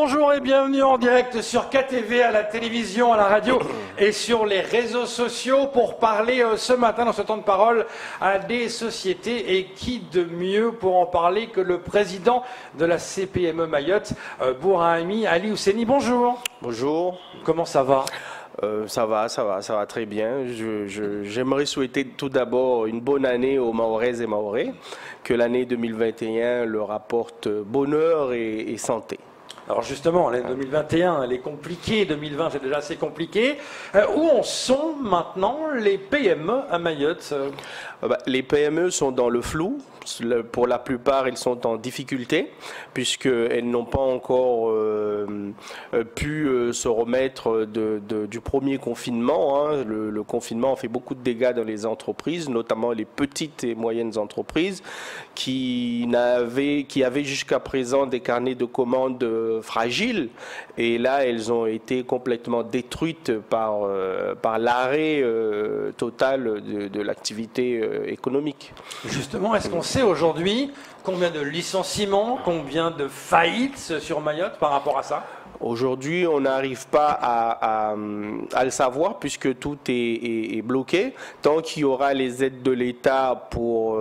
Bonjour et bienvenue en direct sur KTV, à la télévision, à la radio et sur les réseaux sociaux pour parler ce matin dans ce temps de parole à des sociétés. Et qui de mieux pour en parler que le président de la CPME Mayotte, Bourhami Ali Ousseni. Bonjour. Bonjour. Comment ça va ? Ça va très bien. J'aimerais souhaiter tout d'abord une bonne année aux Mahoraises et Mahorais, que l'année 2021 leur apporte bonheur et santé. Alors justement, l'année 2021, elle est compliquée, 2020 c'est déjà assez compliqué. Où en sont maintenant les PME à Mayotte ? Les PME sont dans le flou. Pour la plupart, elles sont en difficulté puisqu'elles n'ont pas encore pu se remettre du premier confinement. Le confinement a fait beaucoup de dégâts dans les entreprises, notamment les petites et moyennes entreprises qui avaient jusqu'à présent des carnets de commandes fragiles. Et là, elles ont été complètement détruites par l'arrêt total de l'activité économique. Justement, est-ce qu'on sait aujourd'hui combien de licenciements, combien de faillites sur Mayotte par rapport à ça ? Aujourd'hui, on n'arrive pas à le savoir puisque tout est bloqué. Tant qu'il y aura les aides de l'État pour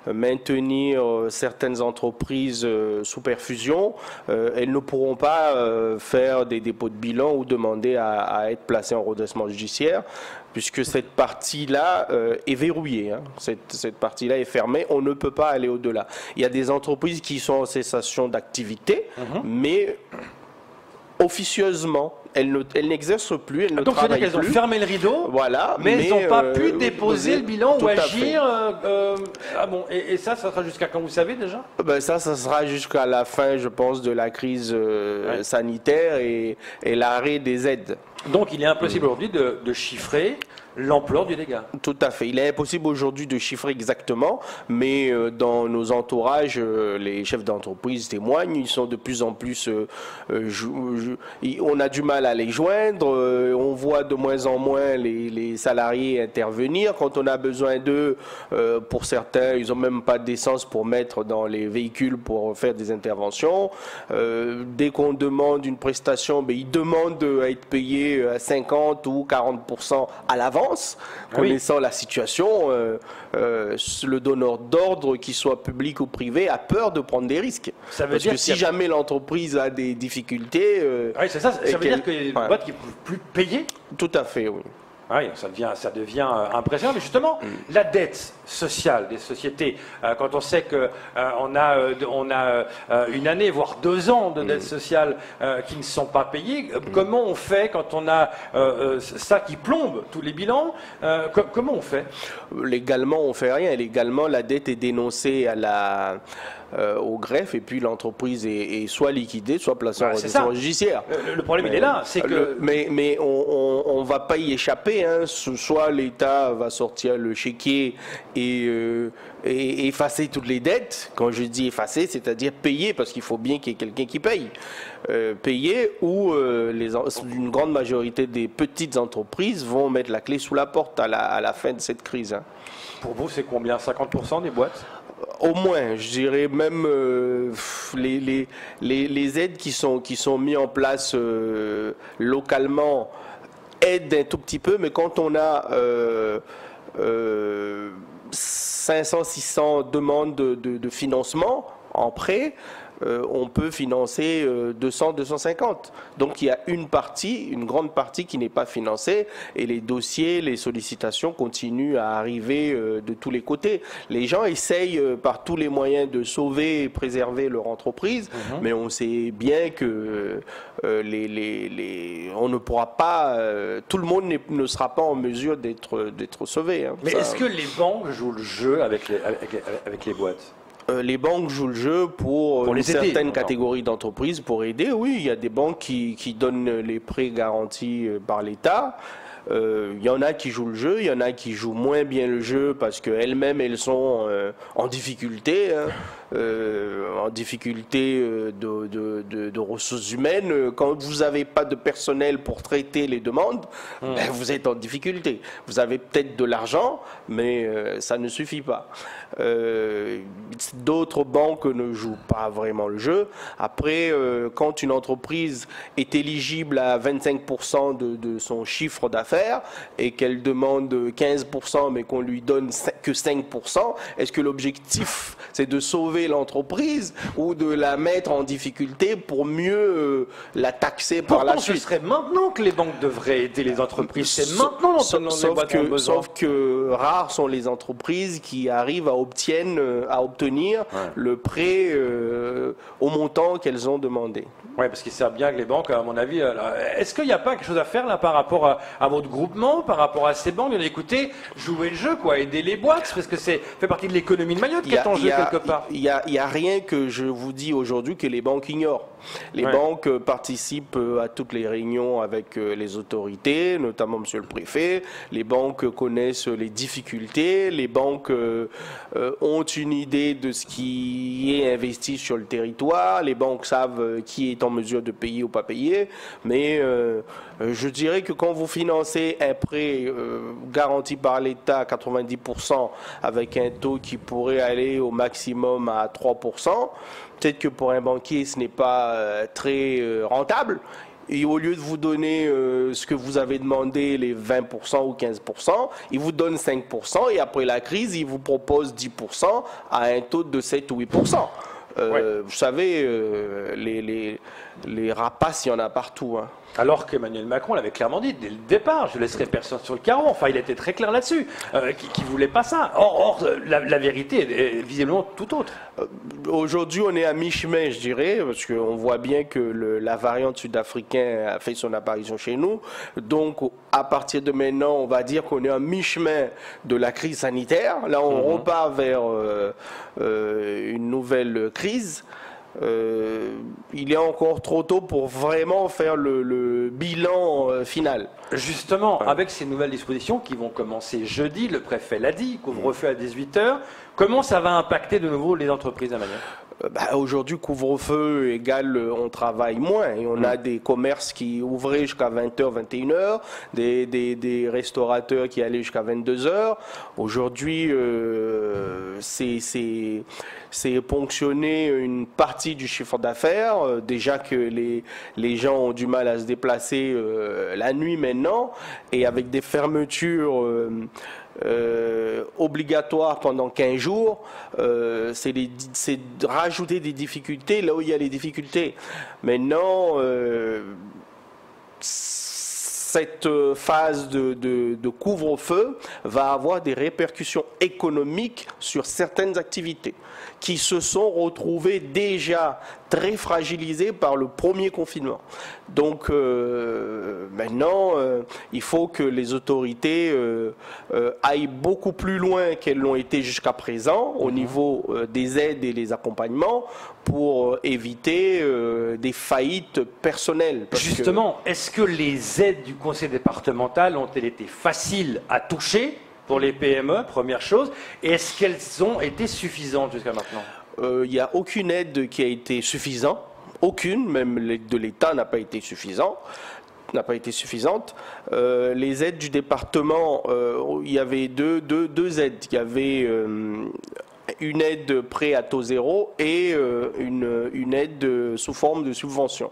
maintenir certaines entreprises sous perfusion, elles ne pourront pas faire des dépôts de bilan ou demander à être placées en redressement judiciaire, puisque cette partie-là est verrouillée. Cette partie-là est fermée, on ne peut pas aller au-delà. Il y a des entreprises qui sont en cessation d'activité, mais officieusement, elles n'exercent plus, elles ne travaillent plus. Donc, elles ont fermé le rideau, voilà, mais elles n'ont pas pu déposer le bilan ou agir. Et ça sera jusqu'à quand, vous savez déjà ? Ça sera jusqu'à la fin, je pense, de la crise sanitaire et l'arrêt des aides. Donc, il est impossible aujourd'hui de chiffrer l'ampleur du dégât. Tout à fait. Il est impossible aujourd'hui de chiffrer exactement, mais dans nos entourages, les chefs d'entreprise témoignent, ils sont de plus en plus... on a du mal à les joindre, on voit de moins en moins les salariés intervenir. Quand on a besoin d'eux, pour certains, ils n'ont même pas d'essence pour mettre dans les véhicules pour faire des interventions. Dès qu'on demande une prestation, ils demandent à être payés à 50 ou 40% à l'avance. Connaissant la situation, le donneur d'ordre, qu'il soit public ou privé, a peur de prendre des risques. Parce que si jamais l'entreprise a des difficultés... c'est ça. Ça veut dire qu'il y a une boîte qui ne peut plus payer ? Tout à fait, oui. Oui, ça devient impressionnant. Mais justement, la dette sociale des sociétés, quand on sait qu'on a une année, voire 2 ans de dette sociale qui ne sont pas payées, comment on fait quand on a ça qui plombe tous les bilans ? Comment on fait ? Légalement, on ne fait rien. Légalement, la dette est dénoncée au greffe et puis l'entreprise est soit liquidée, soit placée en redressement judiciaire. Le problème, il est là. C'est que... Mais on ne va pas y échapper. Soit l'État va sortir le chéquier et effacer toutes les dettes. Quand je dis effacer, c'est-à-dire payer, parce qu'il faut bien qu'il y ait quelqu'un qui paye. Payer, ou une grande majorité des petites entreprises vont mettre la clé sous la porte à la fin de cette crise. Pour vous, c'est combien ? 50% des boîtes ? Au moins, je dirais même les aides qui sont mises en place localement aident un tout petit peu, mais quand on a 500, 600 demandes de financement en prêt, on peut financer 200, 250. Donc il y a une grande partie qui n'est pas financée et les dossiers, les sollicitations continuent à arriver de tous les côtés. Les gens essayent par tous les moyens de sauver et préserver leur entreprise, mais on sait bien que on ne pourra pas, tout le monde ne sera pas en mesure d'être sauvé. Mais est-ce que les banques jouent le jeu avec les boîtes ? Les banques jouent le jeu pour une certaine catégorie d'entreprises pour aider. Oui, il y a des banques qui donnent les prêts garantis par l'État. Il y en a qui jouent le jeu, il y en a qui jouent moins bien le jeu parce qu'elles-mêmes, elles sont en difficulté, hein, en difficulté de ressources humaines. Quand vous n'avez pas de personnel pour traiter les demandes, ben, vous êtes en difficulté. Vous avez peut-être de l'argent, mais ça ne suffit pas. D'autres banques ne jouent pas vraiment le jeu. Après, quand une entreprise est éligible à 25% de son chiffre d'affaires et qu'elle demande 15% mais qu'on lui donne que 5%, est-ce que l'objectif c'est de sauver l'entreprise ou de la mettre en difficulté pour mieux la taxer par la suite? Ce serait maintenant que les banques devraient aider les entreprises. C'est maintenant les boîtes ont besoin. Sauf que rares sont les entreprises qui arrivent à obtenir le prêt au montant qu'elles ont demandé. Oui, parce qu'ils savent bien que les banques, à mon avis, est-ce qu'il n'y a pas quelque chose à faire là par rapport à votre groupement, par rapport à ces banques? Écoutez, jouez le jeu, quoi, aider les boîtes, parce que c'est fait partie de l'économie de Mayotte qui est en jeu quelque part. Il y a rien que je vous dis aujourd'hui que les banques ignorent. Les banques participent à toutes les réunions avec les autorités, notamment Monsieur le Préfet. Les banques connaissent les difficultés. Les banques ont une idée de ce qui est investi sur le territoire. Les banques savent qui est en mesure de payer ou pas payer. Mais je dirais que quand vous financez un prêt garanti par l'État à 90% avec un taux qui pourrait aller au maximum à 3%, peut-être que pour un banquier, ce n'est pas très rentable. Et au lieu de vous donner ce que vous avez demandé, les 20% ou 15%, il vous donne 5%. Et après la crise, il vous propose 10% à un taux de 7 ou 8%. Vous savez, les rapaces, il y en a partout. Hein. Alors qu'Emmanuel Macron l'avait clairement dit dès le départ, je laisserai personne sur le carreau. Enfin, il était très clair là-dessus, qu'il ne voulait pas ça. Or la vérité est visiblement tout autre. Aujourd'hui, on est à mi-chemin, je dirais, parce qu'on voit bien que la variante sud-africaine a fait son apparition chez nous. Donc, à partir de maintenant, on va dire qu'on est à mi-chemin de la crise sanitaire. Là, on repart vers une nouvelle crise. Il est encore trop tôt pour vraiment faire le bilan final. Justement, avec ces nouvelles dispositions qui vont commencer jeudi, le préfet l'a dit, couvre-feu à 18h, comment ça va impacter de nouveau les entreprises à Mayotte? Aujourd'hui, couvre-feu égale on travaille moins et on a des commerces qui ouvraient jusqu'à 20h, 21h, des restaurateurs qui allaient jusqu'à 22h. Aujourd'hui, c'est ponctionner une partie du chiffre d'affaires. Déjà que les gens ont du mal à se déplacer la nuit maintenant et avec des fermetures obligatoire pendant 15 jours, c'est rajouter des difficultés là où il y a les difficultés. Maintenant, cette phase de couvre-feu va avoir des répercussions économiques sur certaines activités qui se sont retrouvées déjà très fragilisées par le premier confinement. Donc maintenant, il faut que les autorités aillent beaucoup plus loin qu'elles l'ont été jusqu'à présent au niveau des aides et des accompagnements pour éviter des faillites personnelles. Justement, est-ce que les aides du conseil départemental ont-elles été faciles à toucher pour les PME, première chose, et est-ce qu'elles ont été suffisantes jusqu'à maintenant? Il n'y a aucune aide qui a été suffisante, aucune, même l'aide de l'État n'a pas été suffisante. Les aides du département, il y avait deux aides. Il y avait une aide prêt à taux zéro et une aide sous forme de subvention.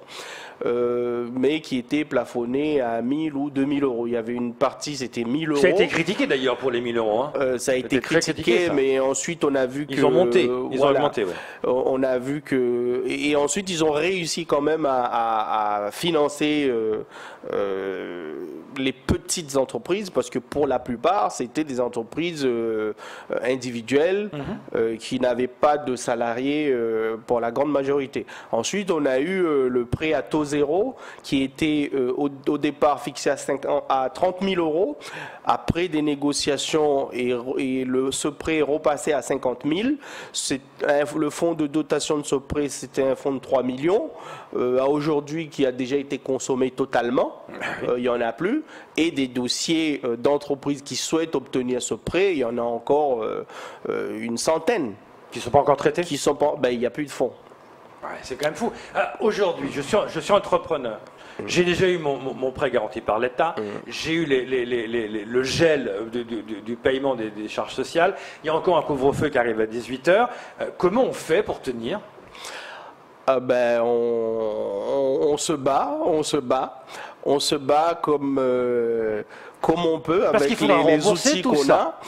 Mais qui était plafonnée à 1000 ou 2000 euros. Il y avait une partie, c'était 1000 euros. Ça a été critiqué d'ailleurs pour les 1000 euros. Hein. Ça a été critiqué, mais ensuite on a vu que... Ils ont monté, ils ont augmenté, ouais. On a vu que... Et ensuite ils ont réussi quand même à financer les petites entreprises, parce que pour la plupart, c'était des entreprises individuelles qui n'avaient pas de salariés pour la grande majorité. Ensuite, on a eu le prêt à taux taux zéro qui était au départ fixé à 30 000 euros. Après des négociations ce prêt est repassé à 50 000. Le fonds de dotation de ce prêt, c'était un fonds de 3 millions. À aujourd'hui, qui a déjà été consommé totalement, il n'y en a plus. Et des dossiers d'entreprises qui souhaitent obtenir ce prêt, il y en a encore une centaine. Qui ne sont pas encore traités? Qui sont pas, il n'y a plus de fonds. Ouais, c'est quand même fou. Aujourd'hui, je suis entrepreneur. J'ai déjà eu mon prêt garanti par l'État. J'ai eu le gel du paiement des charges sociales. Il y a encore un couvre-feu qui arrive à 18h. Comment on fait pour tenir? On se bat comme on peut avec les outils qu'on a.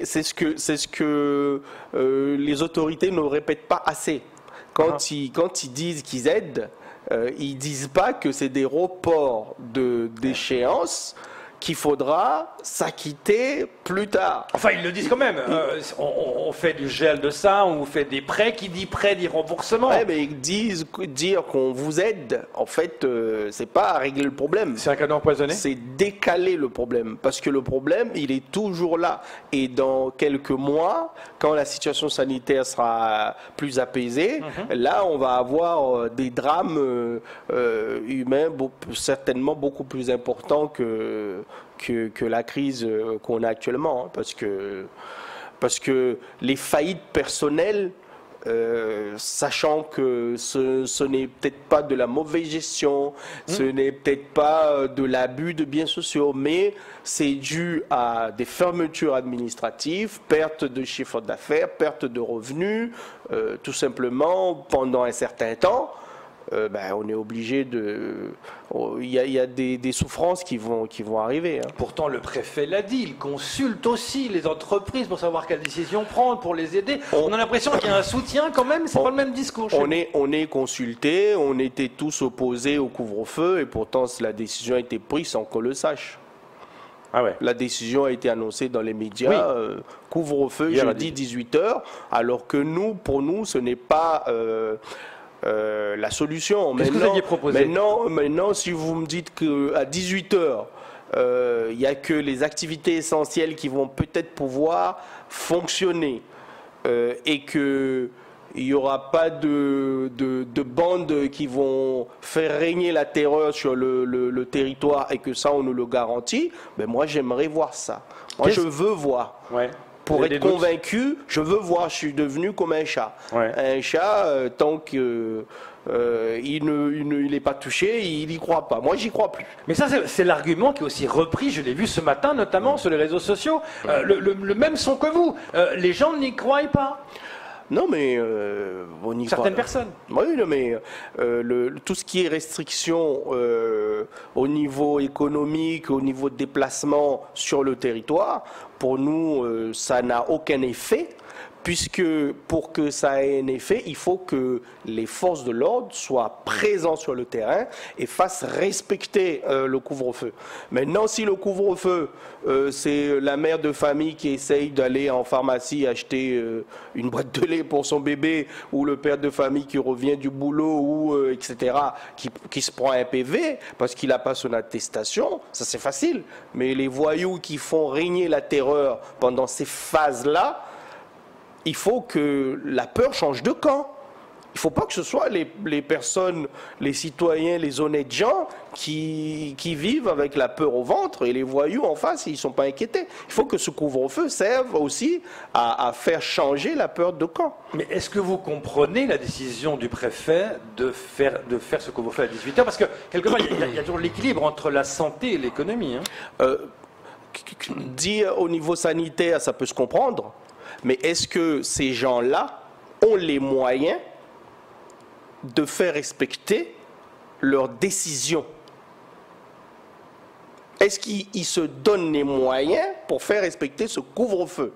C'est ce que les autorités ne répètent pas assez. Quand ils disent qu'ils aident, ils disent pas que c'est des reports d'échéance qu'il faudra s'acquitter plus tard. Enfin, ils le disent quand même. On fait du gel de ça, on vous fait des prêts. Qui dit prêt dit remboursement. Ouais, mais dire qu'on vous aide, en fait, c'est pas régler le problème. C'est un cadeau empoisonné. C'est décaler le problème. Parce que le problème, il est toujours là. Et dans quelques mois, quand la situation sanitaire sera plus apaisée, là, on va avoir des drames humains certainement beaucoup plus importants que la crise qu'on a actuellement, hein, parce que les faillites personnelles, sachant que ce n'est peut-être pas de la mauvaise gestion, ce n'est peut-être pas de l'abus de biens sociaux, mais c'est dû à des fermetures administratives, perte de chiffre d'affaires, perte de revenus, tout simplement pendant un certain temps. On est obligé de... Il y a des souffrances qui vont arriver. Hein. Pourtant, le préfet l'a dit, il consulte aussi les entreprises pour savoir quelle décision prendre, pour les aider. On a l'impression qu'il y a un soutien quand même, c'est pas le même discours. On est consulté, on était tous opposés au couvre-feu et pourtant la décision a été prise sans qu'on le sache. Ah ouais. La décision a été annoncée dans les médias, couvre-feu jeudi 18h, alors que pour nous, ce n'est pas... la solution. Qu'est-ce que vous aviez proposé? Maintenant, si vous me dites qu'à 18h, il n'y a que les activités essentielles qui vont peut-être pouvoir fonctionner et qu'il n'y aura pas de bandes qui vont faire régner la terreur sur le territoire et que ça, on nous le garantit, moi, j'aimerais voir ça. Moi, je veux voir. Ouais. Pour être convaincu, je veux voir, je suis devenu comme un chat. Ouais. Un chat, tant qu'il n'est pas touché, il n'y croit pas. Moi, j'y crois plus. Mais ça, c'est l'argument qui est aussi repris, je l'ai vu ce matin, notamment sur les réseaux sociaux. Le même son que vous. Les gens n'y croient pas. Non, mais on y certaines personnes. Oui, non, mais tout ce qui est restriction au niveau économique, au niveau de déplacement sur le territoire, pour nous, ça n'a aucun effet. Puisque pour que ça ait un effet, il faut que les forces de l'ordre soient présentes sur le terrain et fassent respecter le couvre-feu. Maintenant, si le couvre-feu, c'est la mère de famille qui essaye d'aller en pharmacie acheter une boîte de lait pour son bébé, ou le père de famille qui revient du boulot, ou etc., qui se prend un PV parce qu'il n'a pas son attestation, ça c'est facile. Mais les voyous qui font régner la terreur pendant ces phases-là, il faut que la peur change de camp. Il ne faut pas que ce soit les personnes, les citoyens, les honnêtes gens qui vivent avec la peur au ventre et les voyous en face, ils ne sont pas inquiétés. Il faut que ce couvre-feu serve aussi à faire changer la peur de camp. Mais est-ce que vous comprenez la décision du préfet de faire ce couvre-feu à 18h? Parce que quelque part, il y a toujours l'équilibre entre la santé et l'économie. Hein. Dire au niveau sanitaire, ça peut se comprendre. Mais est-ce que ces gens-là ont les moyens de faire respecter leurs décisions? Est-ce qu'ils se donnent les moyens pour faire respecter ce couvre-feu?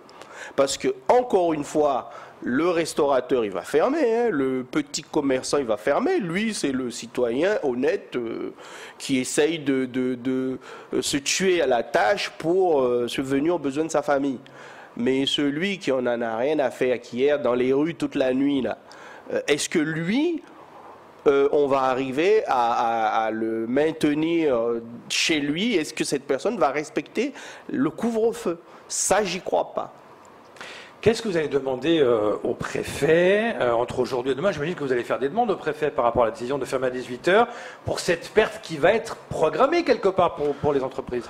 Parce que, encore une fois, le restaurateur, il va fermer, hein, le petit commerçant, il va fermer. Lui, c'est le citoyen honnête qui essaye de se tuer à la tâche pour subvenir aux besoins de sa famille. Mais celui qui en a rien à faire, qui erre dans les rues toute la nuit, là, est-ce que lui, on va arriver à le maintenir chez lui? Est-ce que cette personne va respecter le couvre-feu? Ça, j'y crois pas. Qu'est-ce que vous allez demander au préfet entre aujourd'hui et demain? J'imagine que vous allez faire des demandes au préfet par rapport à la décision de fermer à 18 h pour cette perte qui va être programmée quelque part pour les entreprises.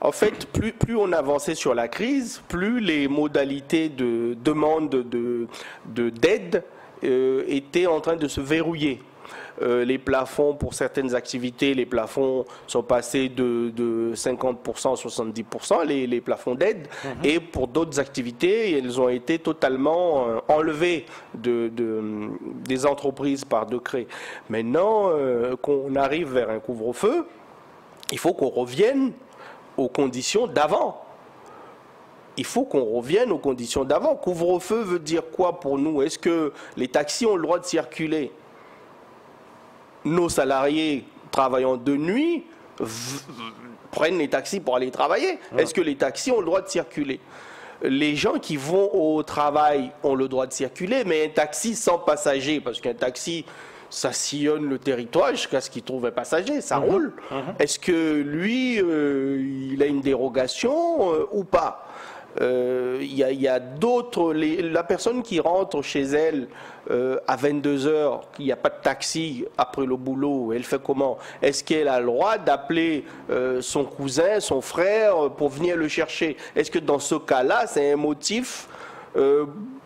En fait, plus on avançait sur la crise, plus les modalités de demande d'aide étaient en train de se verrouiller. Les plafonds, pour certaines activités, les plafonds sont passés de 50% à 70%, les plafonds d'aide. Et pour d'autres activités, ils ont été totalement enlevés des entreprises par décret. Maintenant qu'on arrive vers un couvre-feu, il faut qu'on revienne aux conditions d'avant. Il faut qu'on revienne aux conditions d'avant. Couvre-feu veut dire quoi pour nous? Est-ce que les taxis ont le droit de circuler? Nos salariés travaillant de nuit prennent les taxis pour aller travailler. Est-ce que les taxis ont le droit de circuler? Les gens qui vont au travail ont le droit de circuler, mais un taxi sans passager, parce qu'un taxi, ça sillonne le territoire jusqu'à ce qu'il trouve un passager, ça roule. Est-ce que lui, il a une dérogation ou pas? Il y a d'autres, la personne qui rentre chez elle à 22 h, il n'y a pas de taxi après le boulot, elle fait comment? Est-ce qu'elle a le droit d'appeler son cousin, son frère pour venir le chercher? Est-ce que dans ce cas-là, c'est un motif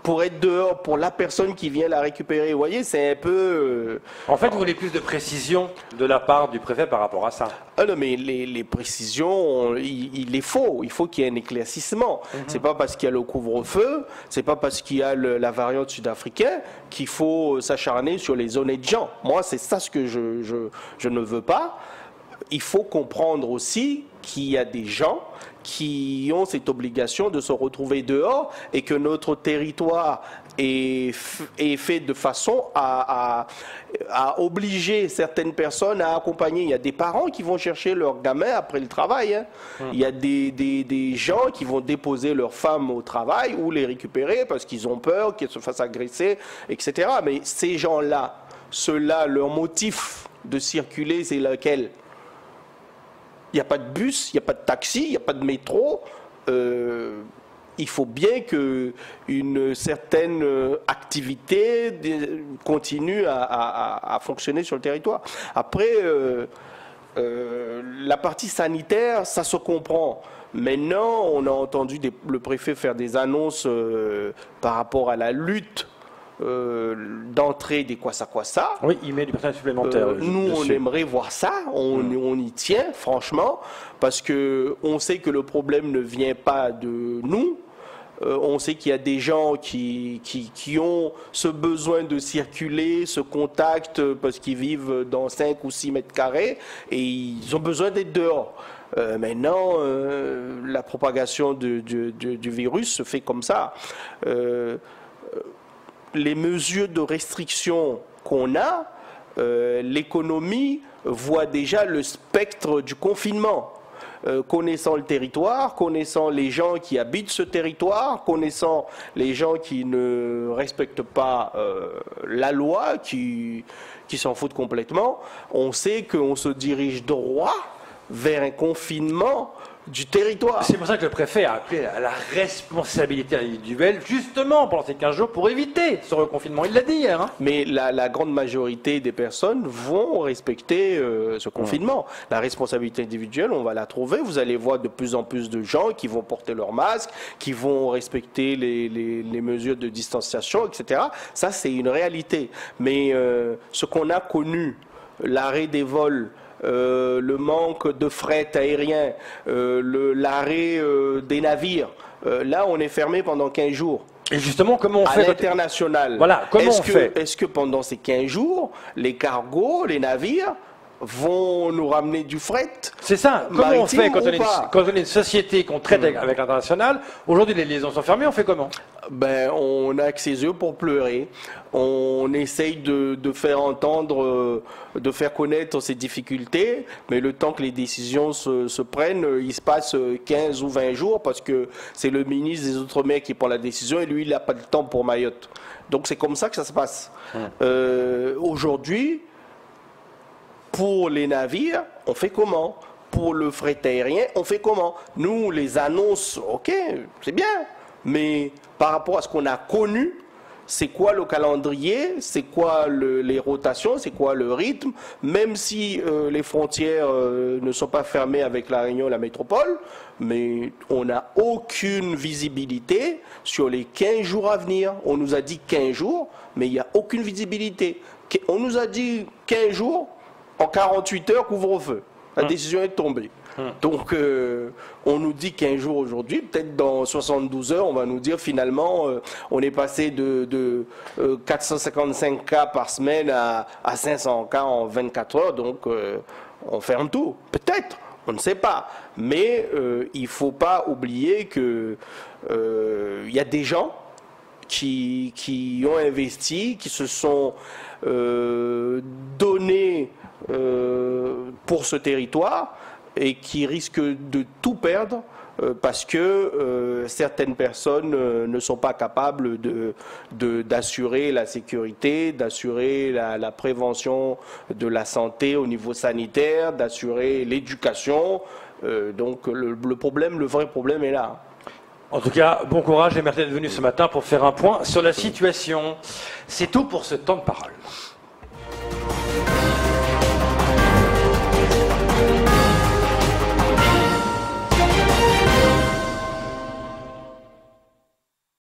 pour être dehors, pour la personne qui vient la récupérer? Vous voyez, c'est un peu... En fait, vous voulez plus de précision de la part du préfet par rapport à ça? Ah non, mais les précisions, il est faux. Il faut qu'il y ait un éclaircissement. C'est pas parce qu'il y a le couvre-feu, c'est pas parce qu'il y a la variante sud-africaine qu'il faut s'acharner sur les honnêtes gens. Moi, c'est ça ce que je ne veux pas. Il faut comprendre aussi qu'il y a des gens qui ont cette obligation de se retrouver dehors et que notre territoire est fait de façon à obliger certaines personnes à accompagner. Il y a des parents qui vont chercher leurs gamins après le travail. Il y a des gens qui vont déposer leurs femmes au travail ou les récupérer parce qu'ils ont peur qu'elles se fassent agresser, etc. Mais ces gens-là, ceux-là, leur motif de circuler, c'est lequel? Il n'y a pas de bus, il n'y a pas de taxi, il n'y a pas de métro. Il faut bien qu'une certaine activité continue à fonctionner sur le territoire. Après, la partie sanitaire, ça se comprend. Maintenant, on a entendu le préfet faire des annonces par rapport à la lutte d'entrée des Kwassa-Kwassa. Oui, il met du personnel supplémentaire. Nous, on aimerait voir ça, on y tient, franchement, parce qu'on sait que le problème ne vient pas de nous. On sait qu'il y a des gens qui ont ce besoin de circuler, ce contact, parce qu'ils vivent dans 5 ou 6 mètres carrés, et ils ont besoin d'être dehors. Maintenant, la propagation du virus se fait comme ça. Les mesures de restriction qu'on a, l'économie voit déjà le spectre du confinement. Connaissant le territoire, connaissant les gens qui habitent ce territoire, connaissant les gens qui ne respectent pas la loi, qui s'en foutent complètement, on sait qu'on se dirige droit vers un confinement du territoire. C'est pour ça que le préfet a appelé à la responsabilité individuelle, justement pendant ces 15 jours, pour éviter ce reconfinement. Il l'a dit hier. Mais la grande majorité des personnes vont respecter ce confinement. La responsabilité individuelle, on va la trouver. Vous allez voir de plus en plus de gens qui vont porter leur masque, qui vont respecter les mesures de distanciation, etc. Ça, c'est une réalité. Mais ce qu'on a connu, l'arrêt des vols, le manque de fret aérien, l'arrêt des navires. Là, on est fermé pendant 15 jours. Et justement, comment on fait à l'international? Voilà, comment on fait? Est-ce que pendant ces 15 jours, les cargos, les navires vont nous ramener du fret? C'est ça. Comment on fait quand on est une société qu'on traite avec l'international? Aujourd'hui, les liaisons sont fermées, on fait comment? Ben, on a que ses yeux pour pleurer. On essaye de faire entendre, de faire connaître ces difficultés, mais le temps que les décisions se prennent, il se passe 15 ou 20 jours parce que c'est le ministre des Outre-mer qui prend la décision et lui, il n'a pas de temps pour Mayotte. Donc c'est comme ça que ça se passe. Aujourd'hui, pour les navires, on fait comment? Pour le fret aérien, on fait comment? Nous, les annonces, ok, c'est bien, mais par rapport à ce qu'on a connu, c'est quoi le calendrier, c'est quoi les rotations, c'est quoi le rythme, même si les frontières ne sont pas fermées avec la Réunion et la métropole, mais on n'a aucune visibilité sur les 15 jours à venir. On nous a dit 15 jours, mais il n'y a aucune visibilité. On nous a dit 15 jours, en 48 heures, couvre-feu. La décision est tombée. Donc, on nous dit 15 jours aujourd'hui, peut-être dans 72 heures, on va nous dire finalement, on est passé de 455 cas par semaine à 500 cas en 24 heures, donc on ferme tout. Peut-être, on ne sait pas. Mais il ne faut pas oublier qu'il y a des gens qui ont investi, qui se sont donnés pour ce territoire et qui risquent de tout perdre parce que certaines personnes ne sont pas capables d'assurer la sécurité, d'assurer la prévention de la santé au niveau sanitaire, d'assurer l'éducation. Donc le vrai problème est là. En tout cas, bon courage et merci d'être venu ce matin pour faire un point sur la situation. C'est tout pour ce temps de parole.